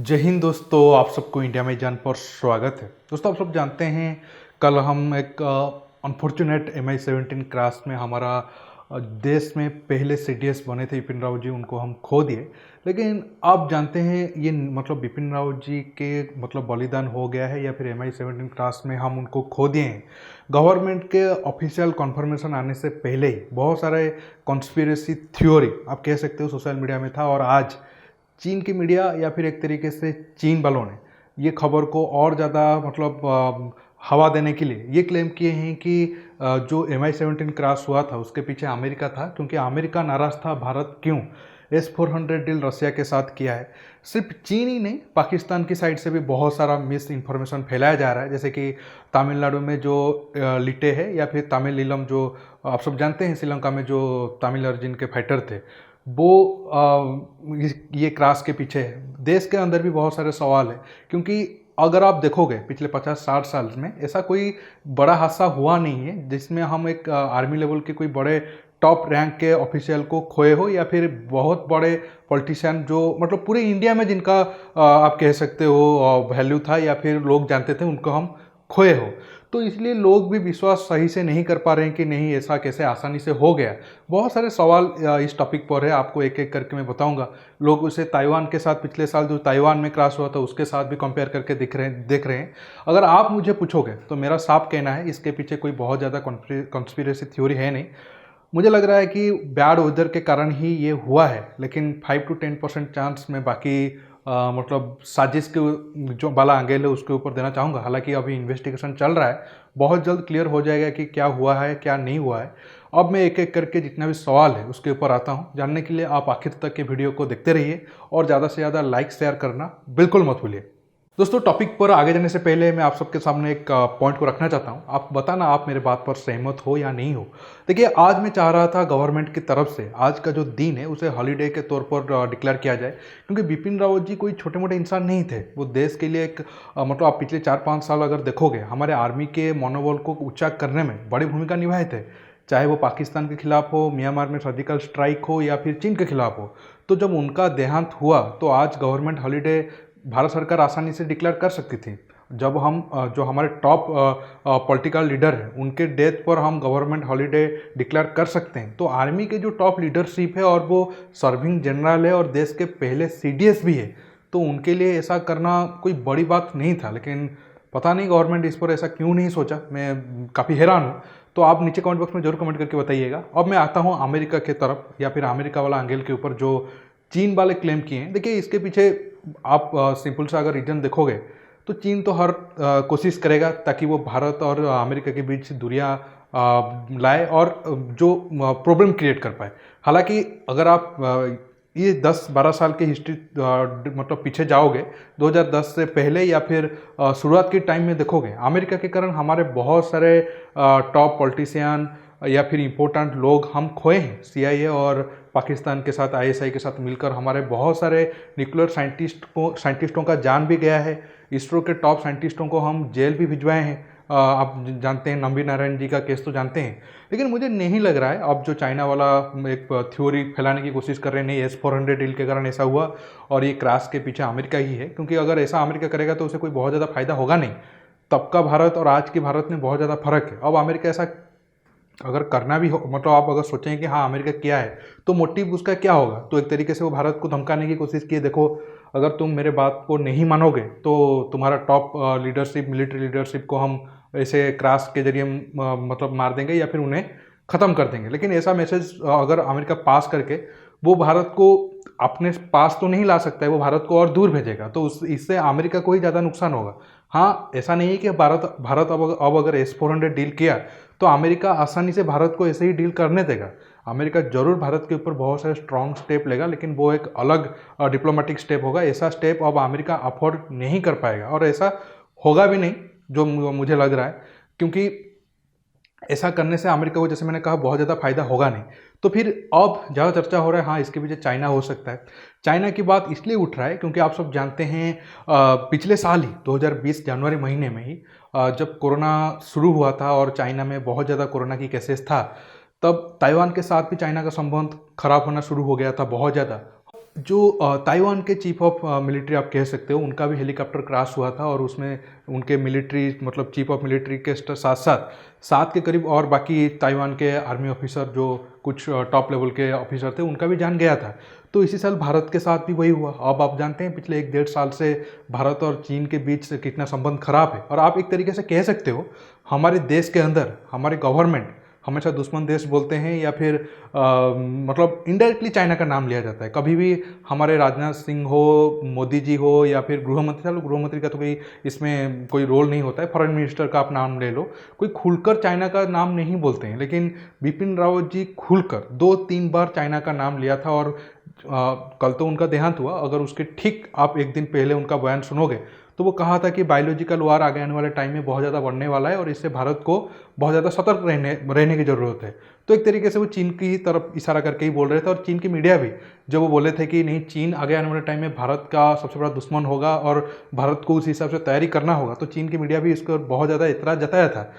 जय हिंद दोस्तों, आप सबको इंडिया में जान पर स्वागत है। दोस्तों, आप सब जानते हैं कल हम एक अनफॉर्चुनेट MI-17 क्रैश में हमारा देश में पहले CDS बने थे बिपिन रावत जी, उनको हम खो दिए। लेकिन आप जानते हैं ये मतलब बिपिन रावत जी के मतलब बलिदान हो गया है या फिर MI-17 क्रैश में हम उनको खो दिए हैं। गवर्नमेंट के ऑफिशियल कन्फर्मेशन आने से पहले ही बहुत सारे कॉन्स्पिरेसी थ्योरी आप कह सकते हो सोशल मीडिया में था, और आज चीन की मीडिया या फिर एक तरीके से चीन वालों ने ये खबर को और ज़्यादा मतलब हवा देने के लिए ये क्लेम किए हैं कि जो MI-17 क्रैश हुआ था उसके पीछे अमेरिका था, क्योंकि अमेरिका नाराज़ था भारत क्यों S-400 डील रसिया के साथ किया है। सिर्फ चीन ही नहीं, पाकिस्तान की साइड से भी बहुत सारा मिस इन्फॉर्मेशन फैलाया जा रहा है, जैसे कि तमिलनाडु में जो लिटे है या फिर तमिल नीलम, जो आप सब जानते हैं श्रीलंका में जो तमिल अर्जुन के फाइटर थे, वो ये क्रैश के पीछे है। देश के अंदर भी बहुत सारे सवाल है, क्योंकि अगर आप देखोगे पिछले 50-60 साल में ऐसा कोई बड़ा हादसा हुआ नहीं है जिसमें हम एक आर्मी लेवल के कोई बड़े टॉप रैंक के ऑफिशियल को खोए हो, या फिर बहुत बड़े पॉलिटिशियन जो मतलब पूरे इंडिया में जिनका आप कह सकते हो वैल्यू था या फिर लोग जानते थे, उनको हम खोए हो। तो इसलिए लोग भी विश्वास सही से नहीं कर पा रहे हैं कि नहीं ऐसा कैसे आसानी से हो गया। बहुत सारे सवाल इस टॉपिक पर है, आपको एक एक करके मैं बताऊंगा। लोग उसे ताइवान के साथ, पिछले साल जो ताइवान में क्रैश हुआ था उसके साथ भी कंपेयर करके देख रहे हैं। अगर आप मुझे पूछोगे तो मेरा साफ कहना है इसके पीछे कोई बहुत ज़्यादा कॉन्स्पिरेसी थ्योरी है नहीं। मुझे लग रहा है कि बैड वेदर के कारण ही ये हुआ है, लेकिन 5 to 10% चांस में बाकी मतलब साजिश के जो वाला एंगल है उसके ऊपर देना चाहूँगा। हालांकि अभी इन्वेस्टिगेशन चल रहा है, बहुत जल्द क्लियर हो जाएगा कि क्या हुआ है क्या नहीं हुआ है। अब मैं एक एक करके जितना भी सवाल है उसके ऊपर आता हूँ। जानने के लिए आप आखिर तक के वीडियो को देखते रहिए और ज़्यादा से ज़्यादा लाइक शेयर करना बिल्कुल मत भूलिए। दोस्तों, टॉपिक पर आगे जाने से पहले मैं आप सबके सामने एक पॉइंट को रखना चाहता हूं। आप बताना आप मेरे बात पर सहमत हो या नहीं हो। देखिए, आज मैं चाह रहा था गवर्नमेंट की तरफ से आज का जो दिन है उसे हॉलीडे के तौर पर डिक्लेयर किया जाए, क्योंकि बिपिन रावत जी कोई छोटे मोटे इंसान नहीं थे। वो देश के लिए एक मतलब आप पिछले 4-5 साल अगर देखोगे हमारे आर्मी के मनोबल को ऊंचा करने में बड़ी भूमिका निभाए थे, चाहे वो पाकिस्तान के खिलाफ हो, म्यांमार में सर्जिकल स्ट्राइक हो या फिर चीन के खिलाफ हो। तो जब उनका देहांत हुआ तो आज गवर्नमेंट हॉलीडे भारत सरकार आसानी से डिक्लेयर कर सकती थी। जब हम जो हमारे टॉप पॉलिटिकल लीडर हैं उनके डेथ पर हम गवर्नमेंट हॉलीडे डिक्लेयर कर सकते हैं, तो आर्मी के जो टॉप लीडरशिप है और वो सर्विंग जनरल है और देश के पहले CDS भी है, तो उनके लिए ऐसा करना कोई बड़ी बात नहीं था। लेकिन पता नहीं गवर्नमेंट इस पर ऐसा क्यों नहीं सोचा, मैं काफ़ी हैरान हूँ। तो आप नीचे कमेंट बॉक्स में जरूर कमेंट करके बताइएगा। अब मैं आता हूँ अमेरिका के तरफ या फिर अमेरिका वाला एंगल के ऊपर जो चीन वाले क्लेम किए हैं। देखिए, इसके पीछे आप सिंपल सा अगर रीजन देखोगे तो चीन तो हर कोशिश करेगा ताकि वो भारत और अमेरिका के बीच दूरियां लाए और जो प्रॉब्लम क्रिएट कर पाए। हालांकि अगर आप ये 10-12 साल की हिस्ट्री मतलब पीछे जाओगे, 2010 से पहले या फिर शुरुआत के टाइम में देखोगे, अमेरिका के कारण हमारे बहुत सारे टॉप पॉलिटिशियन या फिर इम्पोर्टेंट लोग हम खोए हैं। CIA और पाकिस्तान के साथ ISI के साथ मिलकर हमारे बहुत सारे न्यूक्लियर साइंटिस्टों का जान भी गया है। इसरो के टॉप साइंटिस्टों को हम जेल भी भिजवाए हैं। आप जानते हैं नंबी नारायण जी का केस तो जानते हैं। लेकिन मुझे नहीं लग रहा है अब जो चाइना वाला एक थ्योरी फैलाने की कोशिश कर रहे हैं, नहीं S-400 डील के कारण ऐसा हुआ और ये क्रैश के पीछे अमेरिका ही है, क्योंकि अगर ऐसा अमेरिका करेगा तो उसे कोई बहुत ज़्यादा फायदा होगा नहीं। तब का भारत और आज के भारत में बहुत ज़्यादा फर्क है। अब अमेरिका ऐसा अगर करना भी हो, मतलब आप अगर सोचें कि हाँ अमेरिका क्या है तो मोटिव उसका क्या होगा, तो एक तरीके से वो भारत को धमकाने की कोशिश की है। देखो, अगर तुम मेरे बात को नहीं मानोगे तो तुम्हारा टॉप लीडरशिप, मिलिट्री लीडरशिप को हम ऐसे क्रैश के जरिए मतलब मार देंगे या फिर उन्हें ख़त्म कर देंगे। लेकिन ऐसा मैसेज अगर अमेरिका पास करके वो भारत को अपने पास तो नहीं ला सकता है, वो भारत को और दूर भेजेगा, तो इससे अमेरिका को ही ज़्यादा नुकसान होगा। हाँ, ऐसा नहीं है कि भारत अब अगर S-400 डील किया तो अमेरिका आसानी से भारत को ऐसे ही डील करने देगा। अमेरिका जरूर भारत के ऊपर बहुत सारे स्ट्रॉन्ग स्टेप लेगा, लेकिन वो एक अलग डिप्लोमेटिक स्टेप होगा। ऐसा स्टेप अब अमेरिका अफोर्ड नहीं कर पाएगा और ऐसा होगा भी नहीं जो मुझे लग रहा है, क्योंकि ऐसा करने से अमेरिका को, जैसे मैंने कहा, बहुत ज़्यादा फायदा होगा नहीं। तो फिर अब ज़्यादा चर्चा हो रहा है हाँ इसके पीछे चाइना हो सकता है। चाइना की बात इसलिए उठ रहा है क्योंकि आप सब जानते हैं पिछले साल ही 2020 जनवरी महीने में ही जब कोरोना शुरू हुआ था और चाइना में बहुत ज़्यादा कोरोना की केसेस था, तब ताइवान के साथ भी चाइना का संबंध खराब होना शुरू हो गया था बहुत ज़्यादा। जो ताइवान के चीफ ऑफ मिलिट्री आप कह सकते हो, उनका भी हेलीकॉप्टर क्रैश हुआ था और उसमें उनके मिलिट्री मतलब चीफ ऑफ मिलिट्री के साथ साथ 7 के करीब और बाकी ताइवान के आर्मी ऑफिसर जो कुछ टॉप लेवल के ऑफिसर थे उनका भी जान गया था। तो इसी साल भारत के साथ भी वही हुआ। अब आप जानते हैं पिछले 1-1.5 साल से भारत और चीन के बीच से कितना संबंध खराब है, और आप एक तरीके से कह सकते हो हमारे देश के अंदर हमारे गवर्नमेंट हमेशा दुश्मन देश बोलते हैं या फिर मतलब इनडायरेक्टली चाइना का नाम लिया जाता है। कभी भी हमारे राजनाथ सिंह हो, मोदी जी हो या फिर गृहमंत्री, चलो गृहमंत्री का तो कोई इसमें कोई रोल नहीं होता है, फॉरेन मिनिस्टर का आप नाम ले लो, कोई खुलकर चाइना का नाम नहीं बोलते हैं। लेकिन बिपिन रावत जी खुलकर 2-3 बार चाइना का नाम लिया था, और कल तो उनका देहांत हुआ, अगर उसके ठीक आप एक दिन पहले उनका बयान सुनोगे तो वो कहा था कि बायोलॉजिकल वार आगे आने वाले टाइम में बहुत ज़्यादा बढ़ने वाला है और इससे भारत को बहुत ज़्यादा सतर्क रहने की ज़रूरत है। तो एक तरीके से वो चीन की तरफ इशारा करके ही बोल रहे थे, और चीन की मीडिया भी जब वो बोले थे कि नहीं, चीन आगे आने वाले टाइम में भारत का सबसे बड़ा दुश्मन होगा और भारत को उस हिसाब से तैयारी करना होगा, तो चीन की मीडिया भी इसको बहुत ज़्यादा एतराज़ जताया था।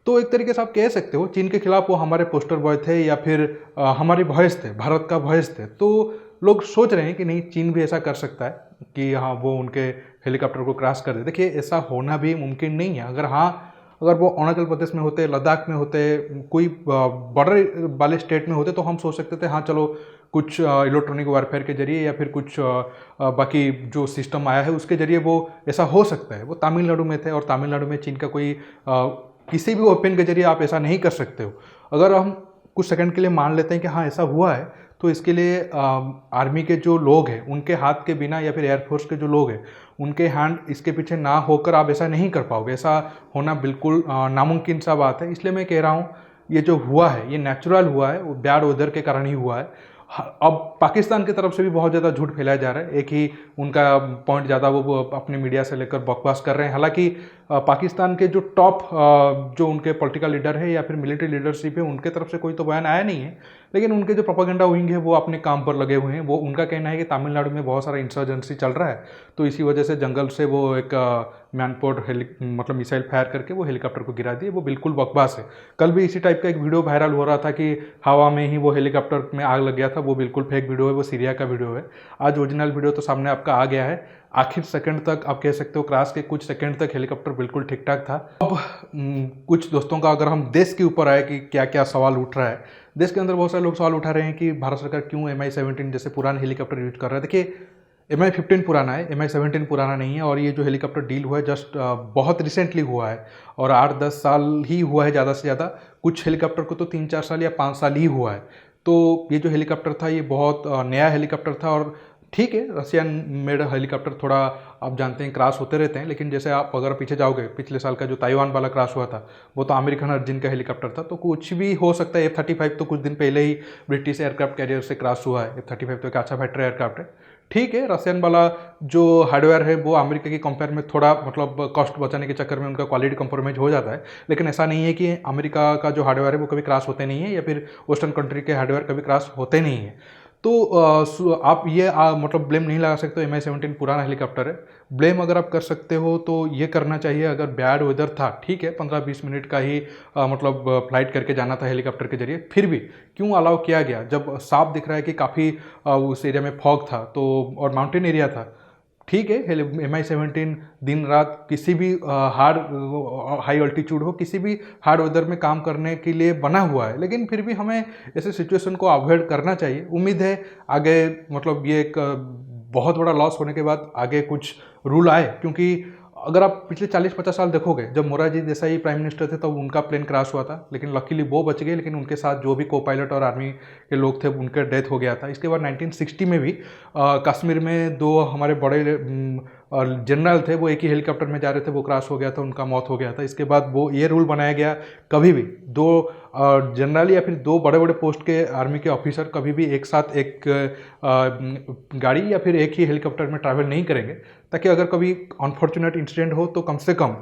तो एक तरीके से आप कह सकते हो चीन के खिलाफ वो हमारे पोस्टर बॉय थे या फिर हमारी वॉइस थे, भारत का वॉइस थे। तो लोग सोच रहे हैं कि नहीं, चीन भी ऐसा कर सकता है कि हाँ वो उनके हेलीकॉप्टर को क्रैश कर दे। देखिए, ऐसा होना भी मुमकिन नहीं है। अगर वो अरुणाचल प्रदेश में होते, लद्दाख में होते, कोई बॉर्डर वाले स्टेट में होते तो हम सोच सकते थे हाँ चलो कुछ इलेक्ट्रॉनिक वारफेयर के जरिए या फिर कुछ बाकी जो सिस्टम आया है उसके जरिए वो ऐसा हो सकता है। वो तमिलनाडु में थे और तमिलनाडु में चीन का कोई किसी भी ओपन के जरिए आप ऐसा नहीं कर सकते हो। अगर हम कुछ सेकंड के लिए मान लेते हैं कि हाँ ऐसा हुआ है, तो इसके लिए आर्मी के जो लोग हैं उनके हाथ के बिना या फिर एयरफोर्स के जो लोग हैं उनके हैंड इसके पीछे ना होकर आप ऐसा नहीं कर पाओगे। ऐसा होना बिल्कुल नामुमकिन सा बात है। इसलिए मैं कह रहा हूँ ये जो हुआ है ये नेचुरल हुआ है, वो बैड वेदर के कारण ही हुआ है। अब पाकिस्तान की तरफ से भी बहुत ज़्यादा झूठ फैलाया जा रहा है। एक ही उनका पॉइंट ज़्यादा वो अपने मीडिया से लेकर बकवास कर रहे हैं। हालांकि पाकिस्तान के जो टॉप जो उनके पॉलिटिकल लीडर है या फिर मिलिट्री लीडरशिप है उनके तरफ से कोई तो बयान आया नहीं है, लेकिन उनके जो प्रोपेगेंडा विंग है वो अपने काम पर लगे हुए हैं। वो उनका कहना है कि तमिलनाडु में बहुत सारा इंसर्जेंसी चल रहा है, तो इसी वजह से जंगल से वो एक मैनपोर्ट मतलब मिसाइल फायर करके वो हेलीकॉप्टर को गिरा दिए। वो बिल्कुल बकवास है। कल भी इसी टाइप का एक वीडियो वायरल हो रहा था कि हवा में ही वो हेलीकॉप्टर में आग लग गया था। वो बिल्कुल फेक वीडियो है, वो सीरिया का वीडियो है। आज ओरिजिनल वीडियो तो सामने आपका आ गया है। आखिर सेकंड तक आप कह सकते हो क्रैश के कुछ सेकंड तक हेलीकॉप्टर बिल्कुल ठीक ठाक था। अब कुछ दोस्तों का अगर हम देश के ऊपर आए कि क्या क्या सवाल उठ रहा है, देश के अंदर बहुत सारे लोग सवाल उठा रहे हैं कि भारत सरकार क्यों MI-17 जैसे पुराने हेलीकॉप्टर यूज कर रहा है। देखिए, MI-15 पुराना है, MI-17 पुराना नहीं है, और ये जो हेलीकॉप्टर डील हुआ है जस्ट बहुत रिसेंटली हुआ है और 8-10 साल ही हुआ है ज़्यादा से ज़्यादा। कुछ हेलीकॉप्टर को तो 3-4 साल या 5 साल ही हुआ है। तो ये जो हेलीकॉप्टर था ये बहुत नया हेलीकॉप्टर था, और ठीक है रशियन मेड हेलीकॉप्टर थोड़ा आप जानते हैं क्रैश होते रहते हैं, लेकिन जैसे आप अगर पीछे जाओगे, पिछले साल का जो ताइवान वाला क्रैश हुआ था वो तो अमेरिकन अर्जिन का हेलीकॉप्टर था। तो कुछ भी हो सकता है। F-35 तो कुछ दिन पहले ही ब्रिटिश एयरक्राफ्ट कैरियर से क्रैश हुआ है। F-35 तो एक अच्छा फाइटर एयरक्राफ्ट है। ठीक है, रशियन वाला जो हार्डवेयर है वो अमेरिका की कंपेयर में थोड़ा मतलब कॉस्ट बचाने के चक्कर में उनका क्वालिटी कंप्रोमाइज हो जाता है, लेकिन ऐसा नहीं है कि अमेरिका का जो हार्डवेयर है वो कभी क्रैश होते नहीं है या फिर वेस्टर्न कंट्री के हार्डवेयर कभी क्रैश होते नहीं है। तो आप ये मतलब ब्लेम नहीं लगा सकते हो MI-17 पुराना हेलीकॉप्टर है। ब्लेम अगर आप कर सकते हो तो ये करना चाहिए अगर बैड वेदर था, ठीक है 15-20 मिनट का ही मतलब फ्लाइट करके जाना था हेलीकॉप्टर के जरिए, फिर भी क्यों अलाउ किया गया जब साफ दिख रहा है कि काफ़ी उस एरिया में फॉग था तो और माउंटेन एरिया था। ठीक है, MI-17 दिन रात किसी भी हाई अल्टीट्यूड हो, किसी भी हार्ड वेदर में काम करने के लिए बना हुआ है, लेकिन फिर भी हमें ऐसे सिचुएशन को अवॉइड करना चाहिए। उम्मीद है आगे मतलब ये एक बहुत बड़ा लॉस होने के बाद आगे कुछ रूल आए, क्योंकि अगर आप पिछले 40-50 साल देखोगे, जब मोरारजी देसाई प्राइम मिनिस्टर थे तब उनका प्लेन क्रैश हुआ था, लेकिन लकीली वो बच गए, लेकिन उनके साथ जो भी को पायलट और आर्मी के लोग थे उनका डेथ हो गया था। इसके बाद 1960 में भी कश्मीर में 2 हमारे बड़े जनरल थे, वो एक ही हेलीकॉप्टर में जा रहे थे, वो क्रैश हो गया था, उनका मौत हो गया था। इसके बाद वो ये रूल बनाया गया कभी भी 2 जनरल या फिर 2 बड़े बड़े पोस्ट के आर्मी के ऑफिसर कभी भी एक साथ एक गाड़ी या फिर एक ही हेलीकॉप्टर में ट्रैवल नहीं करेंगे, ताकि अगर कभी अनफॉर्चुनेट इंसिडेंट हो तो कम से कम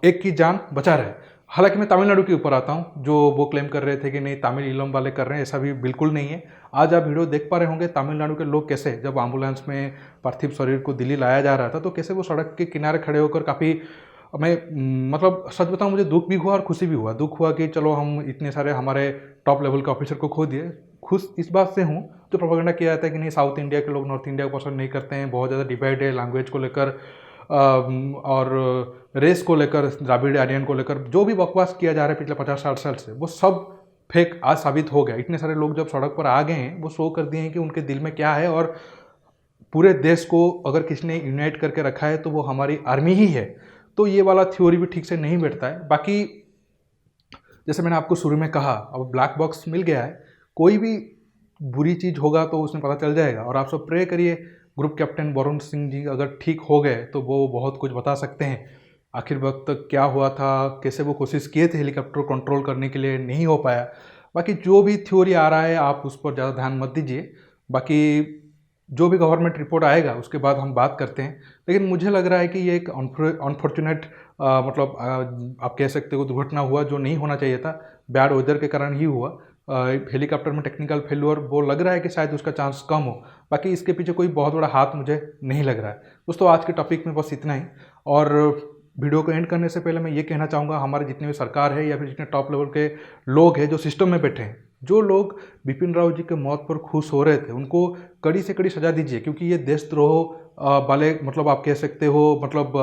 एक की जान बचा रहे। हालांकि मैं तमिलनाडु के ऊपर आता हूं, जो वो क्लेम कर रहे थे कि नहीं तमिल इलम वाले कर रहे हैं, ऐसा भी बिल्कुल नहीं है। आज आप वीडियो देख पा रहे होंगे तमिलनाडु के लोग कैसे, जब एम्बुलेंस में पार्थिव शरीर को दिल्ली लाया जा रहा था तो कैसे वो सड़क के किनारे खड़े होकर काफ़ी, मैं मतलब सच बताऊं मुझे दुख भी हुआ और खुशी भी हुआ। दुख हुआ कि चलो हम इतने सारे हमारे टॉप लेवल के ऑफिसर को खो दिए, खुश इस बात से हूँ जो प्रोपेगेंडा किया जाता है कि नहीं साउथ इंडिया के लोग नॉर्थ इंडिया को पसंद नहीं करते हैं, बहुत ज़्यादा डिवाइड है लैंग्वेज को लेकर और रेस को लेकर, द्राविड़ आर्यन को लेकर, जो भी बकवास किया जा रहा है पिछले 50-60 साल से, वो सब फेक आज साबित हो गया। इतने सारे लोग जब सड़क पर आ गए हैं, वो शो कर दिए हैं कि उनके दिल में क्या है, और पूरे देश को अगर किसी ने यूनाइट करके रखा है तो वो हमारी आर्मी ही है। तो ये वाला थ्योरी भी ठीक से नहीं बैठता है। बाकी जैसे मैंने आपको शुरू में कहा, अब ब्लैक बॉक्स मिल गया है, कोई भी बुरी चीज़ होगा तो उसमें पता चल जाएगा। और आप सब प्रे करिए ग्रुप कैप्टन वरुण सिंह जी अगर ठीक हो गए तो वो बहुत कुछ बता सकते हैं। आखिर वक्त तक क्या हुआ था, कैसे वो कोशिश किए थे हेलीकॉप्टर कंट्रोल करने के लिए, नहीं हो पाया। बाकी जो भी थ्योरी आ रहा है आप उस पर ज़्यादा ध्यान मत दीजिए। बाकी जो भी गवर्नमेंट रिपोर्ट आएगा उसके बाद हम बात करते हैं। लेकिन मुझे लग रहा है कि ये एक अनफॉर्चुनेट मतलब आप कह सकते हो दुर्घटना हुआ, जो नहीं होना चाहिए था। बैड वेदर के कारण ही हुआ। हेलीकॉप्टर में टेक्निकल फेल्योर वो लग रहा है कि शायद उसका चांस कम हो। बाकी इसके पीछे कोई बहुत बड़ा हाथ मुझे नहीं लग रहा है। दोस्तों आज के टॉपिक में बस इतना ही। और वीडियो को एंड करने से पहले मैं ये कहना चाहूँगा, हमारे जितने भी सरकार है या फिर जितने टॉप लेवल के लोग हैं जो सिस्टम में बैठे हैं, जो लोग बिपिन रावत जी के मौत पर खुश हो रहे थे, उनको कड़ी से कड़ी सजा दीजिए। क्योंकि ये देशद्रोह वाले मतलब आप कह सकते हो मतलब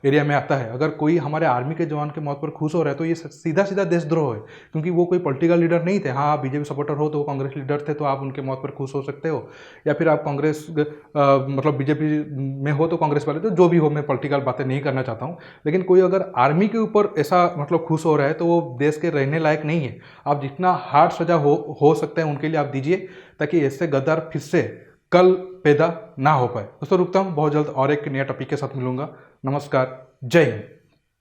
एरिया में आता है। अगर कोई हमारे आर्मी के जवान के मौत पर खुश हो रहा है तो ये सीधा सीधा देशद्रोह है। क्योंकि वो कोई पॉलिटिकल लीडर नहीं थे। हाँ, आप बीजेपी सपोर्टर हो तो वो कांग्रेस लीडर थे तो आप उनके मौत पर खुश हो सकते हो, या फिर आप कांग्रेस मतलब बीजेपी में हो तो कांग्रेस वाले, तो जो भी हो, मैं पॉलिटिकल बातें नहीं करना चाहता हूँ। लेकिन कोई अगर आर्मी के ऊपर ऐसा मतलब खुश हो रहा है तो वो देश के रहने लायक नहीं है। आप जितना हार्ड सजा हो सकता है उनके लिए आप दीजिए, ताकि ऐसे गद्दार फिर से कल पैदा ना हो पाए। दोस्तों रुकता हूँ, बहुत जल्द और एक नया टॉपिक के साथ मिलूंगा। नमस्कार, जय हिंद।